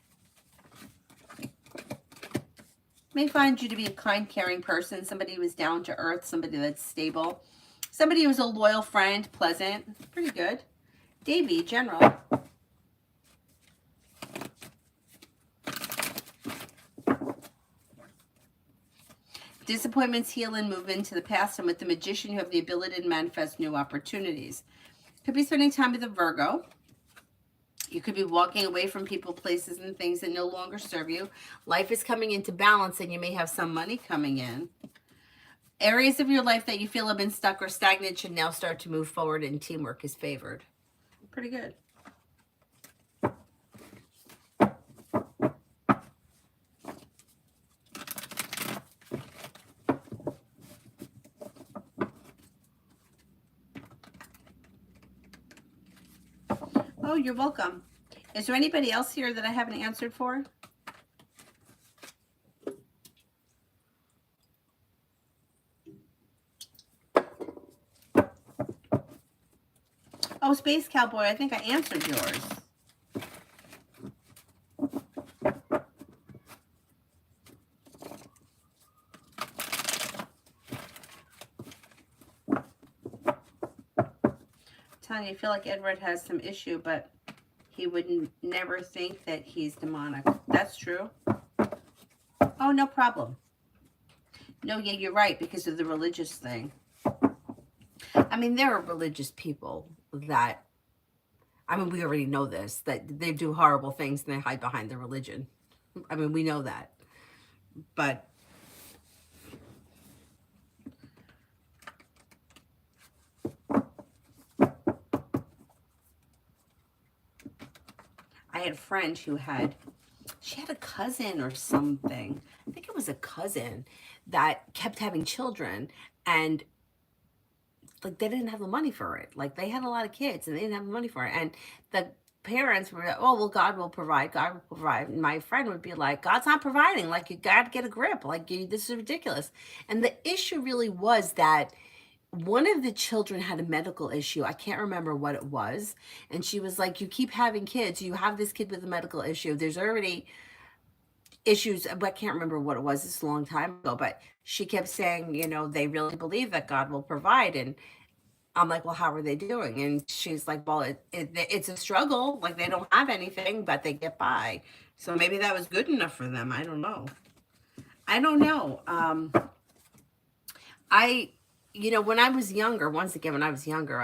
[SPEAKER 1] May find you to be a kind, caring person, somebody who is down to earth, somebody that's stable, somebody who's a loyal friend, pleasant, pretty good. Davy, general. Disappointments heal and move into the past, and with the Magician, you have the ability to manifest new opportunities. Could be spending time with a Virgo. You could be walking away from people, places, and things that no longer serve you. Life is coming into balance, and you may have some money coming in. Areas of your life that you feel have been stuck or stagnant should now start to move forward, and teamwork is favored. Pretty good. Oh, you're welcome. Is there anybody else here that I haven't answered for? Oh, Space Cowboy, I think I answered yours. Tanya, I feel like Edward has some issue, but he would never think that he's demonic. That's true. Oh, no problem. No, yeah, you're right, because of the religious thing. I mean, there are religious people that, I mean, we already know this, that they do horrible things and they hide behind their religion. I mean, we know that. But I had a friend who she had a cousin or something. I think it was a cousin that kept having children, and like they didn't have the money for it. Like they had a lot of kids and they didn't have the money for it. And parents were, oh, well, God will provide, God will provide. And my friend would be like, God's not providing. Like, you got to get a grip. Like, this is ridiculous. And the issue really was that one of the children had a medical issue. I can't remember what it was. And she was like, you keep having kids. You have this kid with a medical issue. There's already issues. I can't remember what it was. It's a long time ago. But she kept saying, they really believe that God will provide. And I'm like, well, how are they doing? And she's like, well, it's a struggle. Like, they don't have anything, but they get by. So maybe that was good enough for them. I don't know. I don't know. When I was younger, once again, when I was younger,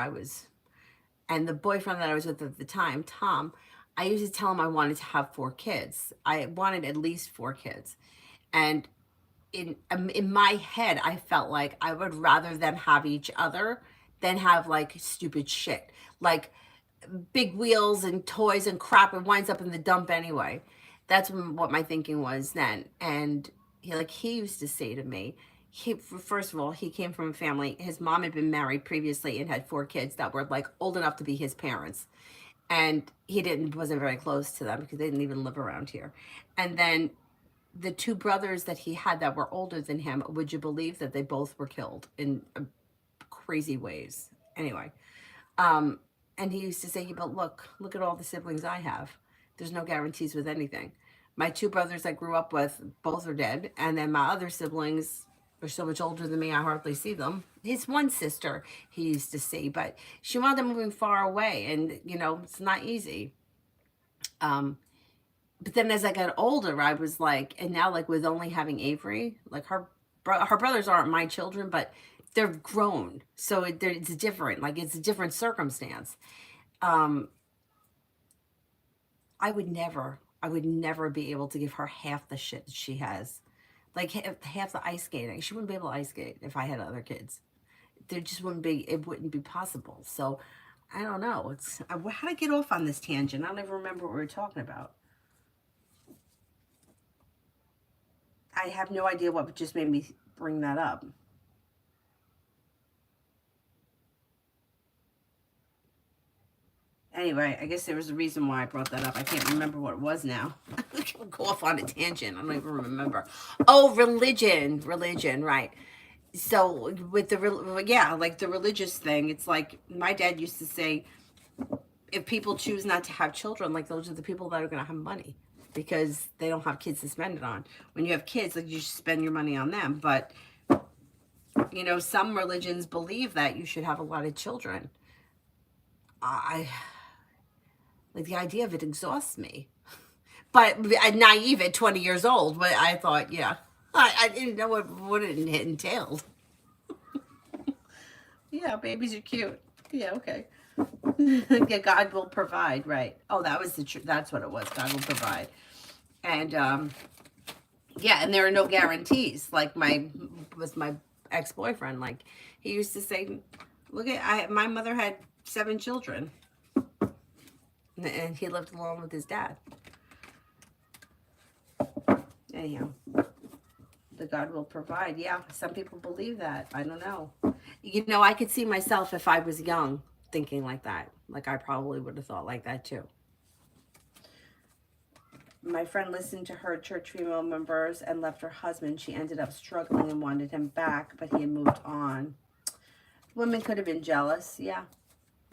[SPEAKER 1] and the boyfriend that I was with at the time, Tom, I used to tell him I wanted to have 4 kids. I wanted at least 4 kids. And in my head, I felt like I would rather them have each other than have like stupid shit, like big wheels and toys and crap. It winds up in the dump anyway. That's what my thinking was then. And he used to say to me, first of all, he came from a family. His mom had been married previously and had 4 kids that were like old enough to be his parents. And he wasn't very close to them because they didn't even live around here. And then the 2 brothers that he had that were older than him, would you believe that they both were killed in crazy ways? Anyway, and he used to say, but look at all the siblings I have. There's no guarantees with anything. My 2 brothers I grew up with, both are dead. And then my other siblings are so much older than me, I hardly see them. His one sister, he used to see, but she wound up moving far away. And, it's not easy. But then as I got older, I was like, and now like with only having Avery, like her brothers aren't my children, but they're grown. So it's different. Like, it's a different circumstance. I would never be able to give her half the shit that she has. Like half the ice skating. She wouldn't be able to ice skate if I had other kids. It wouldn't be possible. So I don't know. How did I get off on this tangent? I don't even remember what we were talking about. I have no idea what just made me bring that up. Anyway, I guess there was a reason why I brought that up. I can't remember what it was now. I'll go off on a tangent. I don't even remember. Oh, religion, right. So with the religious thing, it's like my dad used to say, if people choose not to have children, like those are the people that are going to have money because they don't have kids to spend it on. When you have kids, like you should spend your money on them. But, some religions believe that you should have a lot of children. Like the idea of it exhausts me. But I'm naive at 20 years old, but I thought, yeah, I didn't know what it entailed. Yeah, babies are cute. Yeah, okay. Yeah, God will provide, right? Oh, that was that's what it was. God will provide. And yeah, and there are no guarantees. Like my ex-boyfriend, like he used to say, look at my mother had 7 children. And he lived alone with his dad. Anyhow, the God will provide. Yeah, some people believe that. I don't know. I could see myself if I was young thinking like that. Like I probably would have thought like that too. My friend listened to her church female members and left her husband. She ended up struggling and wanted him back, but he had moved on. Women could have been jealous. Yeah.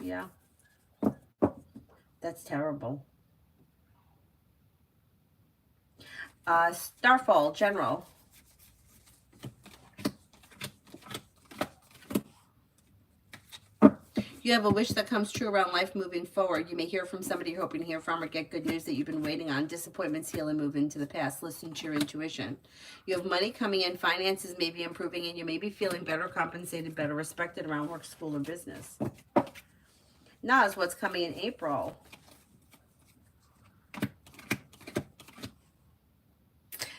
[SPEAKER 1] Yeah. That's terrible. Starfall, General. You have a wish that comes true around life moving forward. You may hear from somebody you're hoping to hear from or get good news that you've been waiting on. Disappointments heal and move into the past. Listen to your intuition. You have money coming in. Finances may be improving and you may be feeling better compensated, better respected around work, school, or business. Nas, what's coming in April?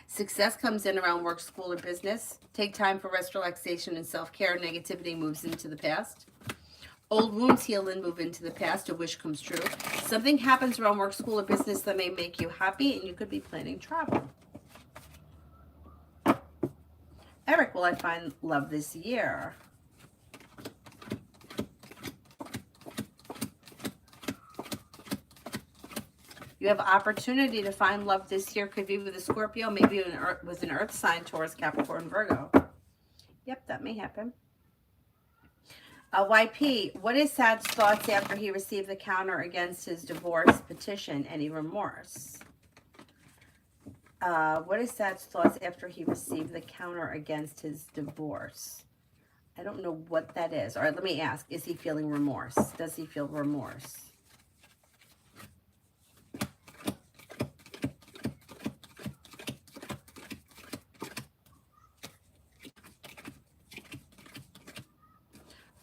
[SPEAKER 1] Success comes in around work, school, or business. Take time for rest, relaxation, and self-care. Negativity moves into the past. Old wounds heal and move into the past. A wish comes true. Something happens around work, school, or business that may make you happy, and you could be planning travel. Eric, will I find love this year? You have opportunity to find love this year. Could be with a Scorpio, maybe with an earth sign, Taurus, Capricorn, Virgo. Yep, that may happen. YP, what is Sad's thoughts after he received the counter against his divorce petition? Any remorse? What is Sad's thoughts after he received the counter against his divorce? I don't know what that is. All right, let me ask. Is he feeling remorse? Does he feel remorse?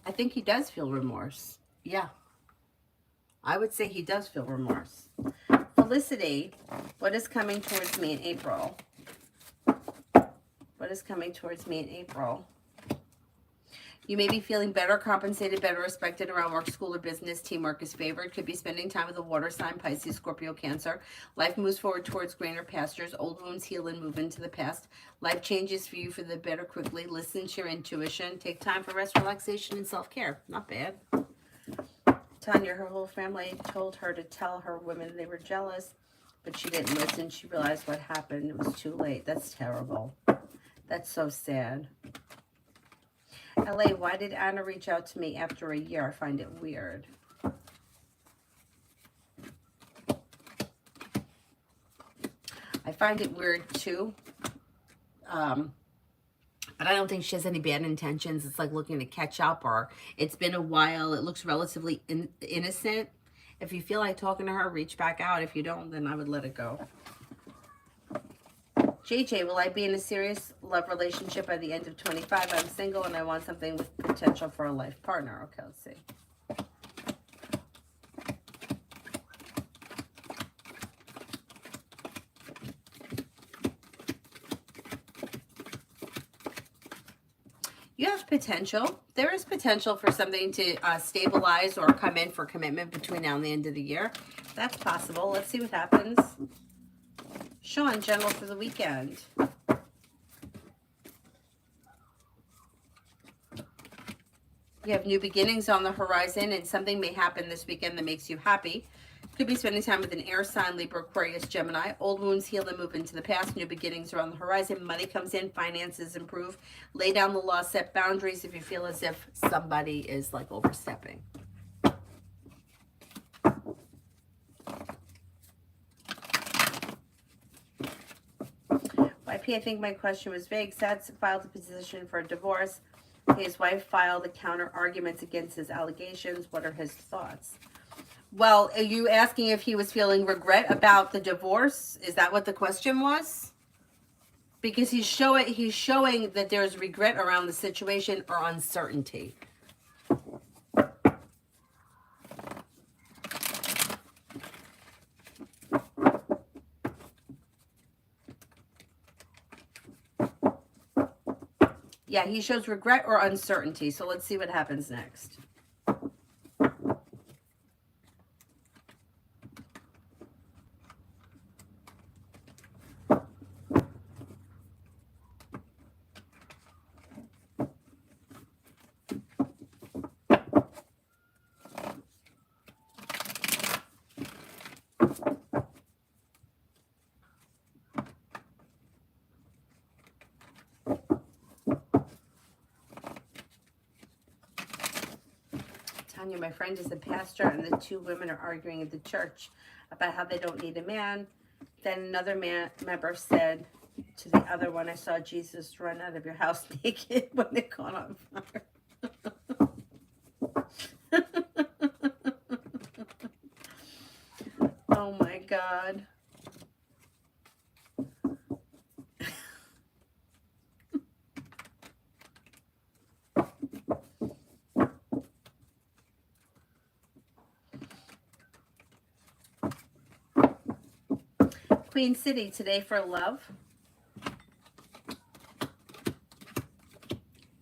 [SPEAKER 1] I think he does feel remorse. Yeah. I would say he does feel remorse. Felicity, what is coming towards me in April? What is coming towards me in April? You may be feeling better compensated, better respected around work, school, or business. Teamwork is favored. Could be spending time with a water sign, Pisces, Scorpio, Cancer. Life moves forward towards greener pastures. Old wounds heal and move into the past. Life changes for you for the better quickly. Listen to your intuition. Take time for rest, relaxation, and self-care. Not bad. Tanya, her whole family told her to tell her women they were jealous, but she didn't listen. She realized what happened. It was too late. That's terrible. That's so sad. LA, why did Anna reach out to me after a year? I find it weird. I find it weird too. But I don't think she has any bad intentions. It's like looking to catch up, or it's been a while. It looks relatively innocent. If you feel like talking to her, reach back out. If you don't, then I would let it go. JJ, will I be in a serious love relationship by the end of 25? I'm single and I want something with potential for a life partner. Okay, let's see. You have potential. There is potential for something to stabilize or come in for commitment between now and the end of the year. That's possible. Let's see what happens. Sean, general for the weekend. You have new beginnings on the horizon, and something may happen this weekend that makes you happy. Could be spending time with an air sign, Libra, Aquarius, Gemini. Old wounds heal and move into the past. New beginnings are on the horizon. Money comes in. Finances improve. Lay down the law. Set boundaries if you feel as if somebody is like overstepping. YP, I think my question was vague. Sad filed a petition for a divorce. His wife filed the counter arguments against his allegations. What are his thoughts? Well, are you asking if he was feeling regret about the divorce? Is that what the question was? Because he's showing that there's regret around the situation or uncertainty. Yeah, he shows regret or uncertainty. So let's see what happens next. Tanya, my friend is a pastor, and the two women are arguing at the church about how they don't need a man. Then another member said to the other one, I saw Jesus run out of your house naked when it caught on fire. Oh my God. Queen City, today for love.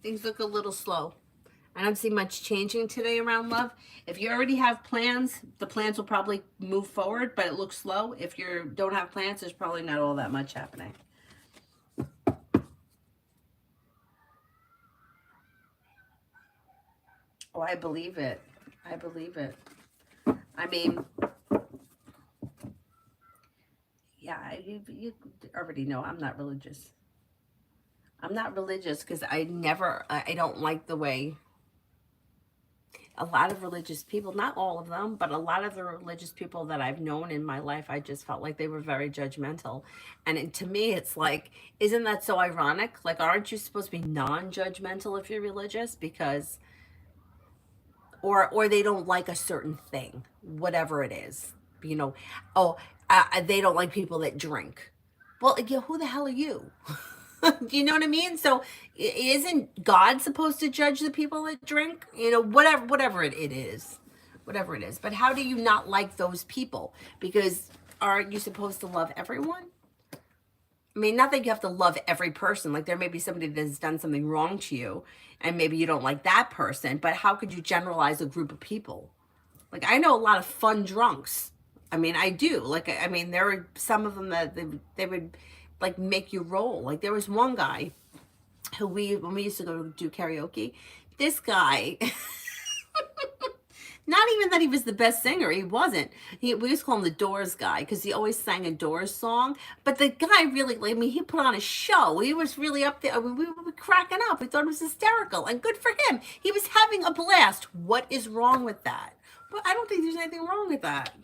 [SPEAKER 1] Things look a little slow. I don't see much changing today around love. If you already have plans, the plans will probably move forward, but it looks slow. If you don't have plans, there's probably not all that much happening. Oh, I believe it. I believe it. I mean, Yeah, you already know I'm not religious. I'm not religious because I don't like the way a lot of religious people, not all of them, but a lot of the religious people that I've known in my life, I just felt like they were very judgmental. And to me, it's like, isn't that so ironic? Like, aren't you supposed to be non-judgmental if you're religious? Because, or they don't like a certain thing, whatever it is. You know, oh, they don't like people that drink. Well, yeah, who the hell are you? Do you know what I mean? So isn't God supposed to judge the people that drink? You know, whatever it is. Whatever it is. But how do you not like those people? Because aren't you supposed to love everyone? I mean, not that you have to love every person. Like there may be somebody that's done something wrong to you and maybe you don't like that person, but how could you generalize a group of people? Like I know a lot of fun drunks. I mean, I do. Like I mean, there are some of them that they would like make you roll. Like there was one guy who when we used to go do karaoke, this guy not even that he was the best singer, he wasn't. We used to call him the Doors guy because he always sang a Doors song. But the guy really, I mean, he put on a show. He was really up there. I mean, we were cracking up. We thought it was hysterical, and good for him. He was having a blast. What is wrong with that? But I don't think there's anything wrong with that.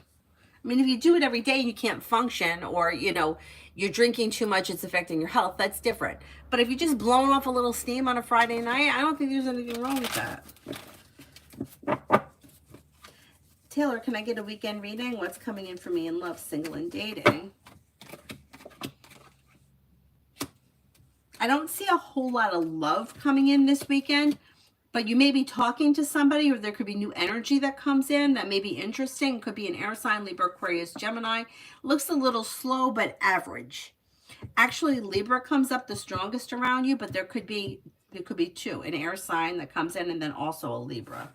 [SPEAKER 1] I mean, if you do it every day and you can't function, or you know, you're drinking too much, it's affecting your health. That's different. But if you're just blowing off a little steam on a Friday night, I don't think there's anything wrong with that. Taylor, can I get a weekend reading? What's coming in for me in love, single, and dating? I don't see a whole lot of love coming in this weekend, but you may be talking to somebody, or there could be new energy that comes in that may be interesting. It could be an air sign, Libra, Aquarius, Gemini. Looks a little slow, but average. Actually, Libra comes up the strongest around you, but there could be two, an air sign that comes in and then also a Libra.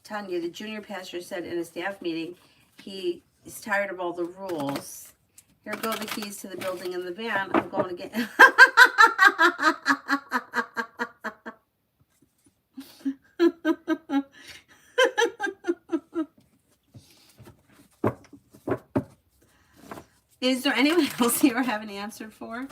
[SPEAKER 1] Tanya, the junior pastor, said in a staff meeting he is tired of all the rules. Here go the keys to the building in the van. I'm going to get... Is there anyone else here I haven't answered for?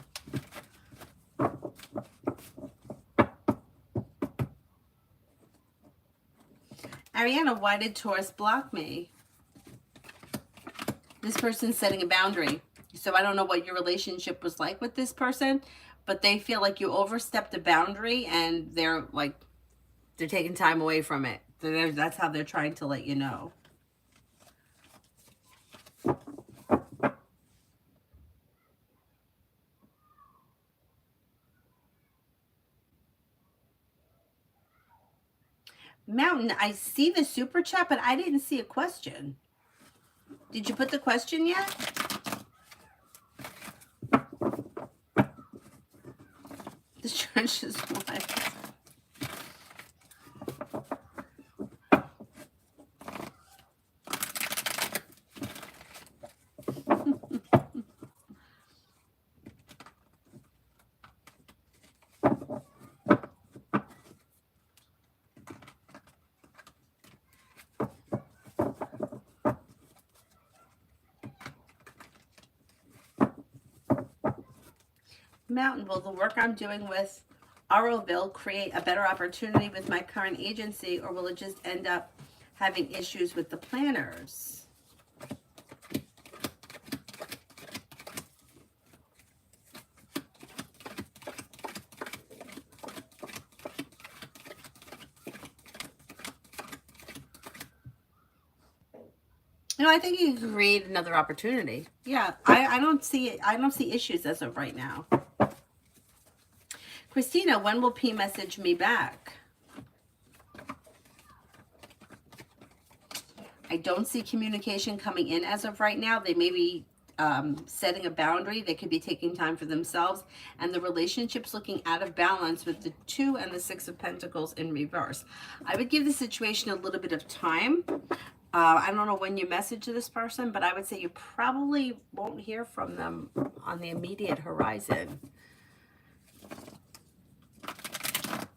[SPEAKER 1] Ariana, why did Taurus block me? This person's setting a boundary. So I don't know what your relationship was like with this person, but they feel like you overstepped a boundary and they're taking time away from it. That's how they're trying to let you know. Mountain, I see the super chat, but I didn't see a question. Did you put the question yet? The church is what? Mountain, will the work I'm doing with Auroville create a better opportunity with my current agency, or will it just end up having issues with the planners? No, I think you can create another opportunity. Yeah, I don't see issues as of right now. Christina, when will P message me back? I don't see communication coming in as of right now. They may be setting a boundary. They could be taking time for themselves. And the relationship's looking out of balance with the 2 and the 6 of Pentacles in reverse. I would give the situation a little bit of time. I don't know when you message this person, but I would say you probably won't hear from them on the immediate horizon.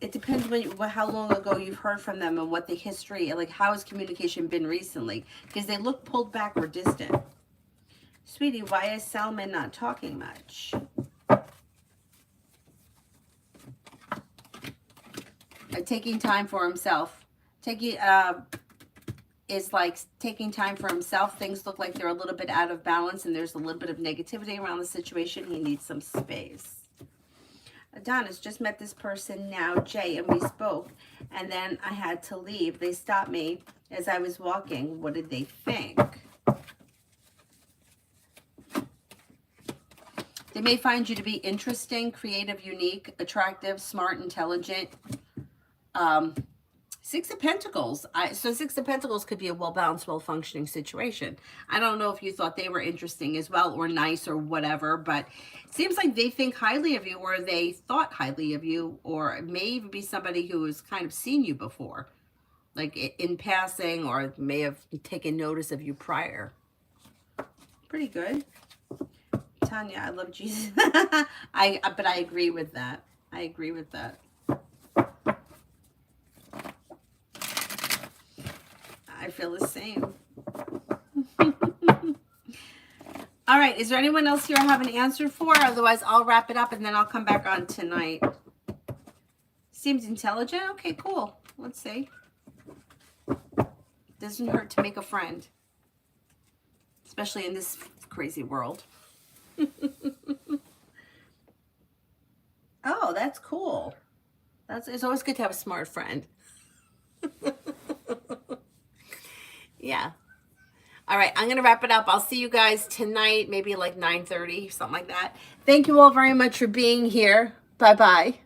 [SPEAKER 1] it depends how long ago you've heard from them and what the history, like how has communication been recently, because they look pulled back or distant. Sweetie, why is Salman not talking much? Taking time for himself. Is like taking time for himself. Things look like they're a little bit out of balance and there's a little bit of negativity around the situation. He needs some space. Adonis, just met this person now, Jay, and we spoke, and then I had to leave. They stopped me as I was walking. What did they think? They may find you to be interesting, creative, unique, attractive, smart, intelligent. Six of Pentacles. So Six of Pentacles could be a well-balanced, well-functioning situation. I don't know if you thought they were interesting as well or nice or whatever, but it seems like they think highly of you or they thought highly of you, or it may even be somebody who has kind of seen you before, like in passing, or may have taken notice of you prior. Pretty good. Tanya, I love Jesus. But I agree with that. I agree with that. I feel the same. All right. Is there anyone else here I have an answer for? Otherwise, I'll wrap it up and then I'll come back on tonight. Seems intelligent. Okay, cool. Let's see. Doesn't hurt to make a friend, especially in this crazy world. Oh, that's cool. It's always good to have a smart friend. Yeah. All right, I'm going to wrap it up. I'll see you guys tonight, maybe like 9:30, something like that. Thank you all very much for being here. Bye-bye.